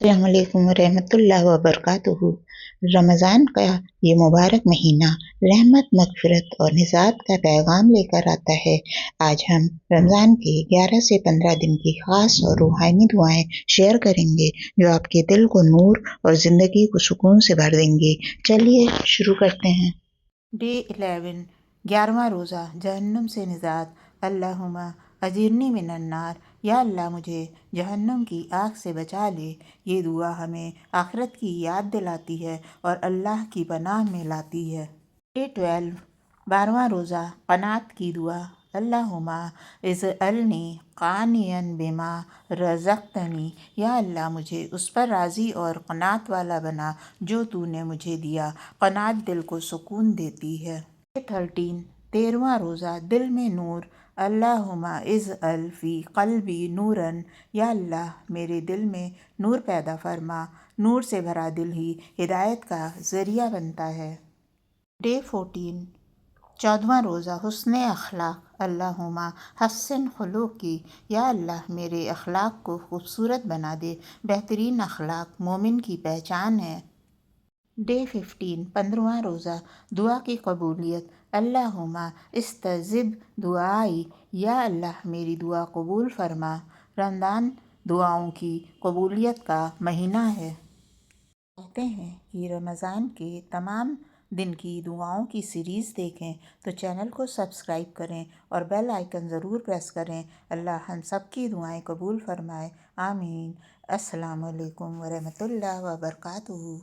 अस्सलाम वालेकुम रहमतुल्लाहि व बरकातुहू। रमज़ान का ये मुबारक महीना रहमत, मग़फ़िरत और निजात का पैगाम लेकर आता है। आज हम रमज़ान के 11 से 15 दिन की ख़ास और रूहानी दुआएं शेयर करेंगे जो आपके दिल को नूर और ज़िंदगी को सुकून से भर देंगे। चलिए शुरू करते हैं। डे 11 11वां रोज़ा जहन्नुम से निजात। अल्लाहुम्मा अजिरनी मिनन्नार, या अल्लाह मुझे जहन्नुम की आग से बचा ले। ये दुआ हमें आखिरत की याद दिलाती है और अल्लाह की पनाह में लाती है। डे 12 12वां रोज़ा क़नात की दुआ। अल्लाहुम्मा इज़अलनी क़ानियन बिमा रज़क़तनी, या अल्लाह मुझे उस पर राज़ी और क़नात वाला बना जो तूने मुझे दिया। क़नात दिल को सुकून देती है। डे 13 13वां रोज़ा दिल में नूर। अल्लाहुम्मा इज़अल फ़ी क़ल्बी नूरन, या अल्लाह मेरे दिल में नूर पैदा फरमा। नूर से भरा दिल ही हिदायत का ज़रिया बनता है। डे 14 14वां रोज़ा हुस्न अखलाक। अल्लाहुम्मा हस्सिन खुलूक़ी, या अल्लाह मेरे अखलाक को खूबसूरत बना दे। बेहतरीन अखलाक मोमिन की पहचान है। डे 15 15वां रोज़ा दुआ की कबूलियत। अल्लाहुम्मा इस्तजिब दुआई, या अल्लाह मेरी दुआ कबूल फरमा। रमज़ान दुआओं की कबूलियत का महीना है। कहते हैं कि रमज़ान के तमाम दिन की दुआओं की सीरीज़ देखें तो चैनल को सब्सक्राइब करें और बेल आइकन ज़रूर प्रेस करें। अल्लाह हम सब की दुआएं कबूल फरमाए। आमीन। अस्सलाम वालेकुम व रहमतुल्लाहि व बरकातुहू।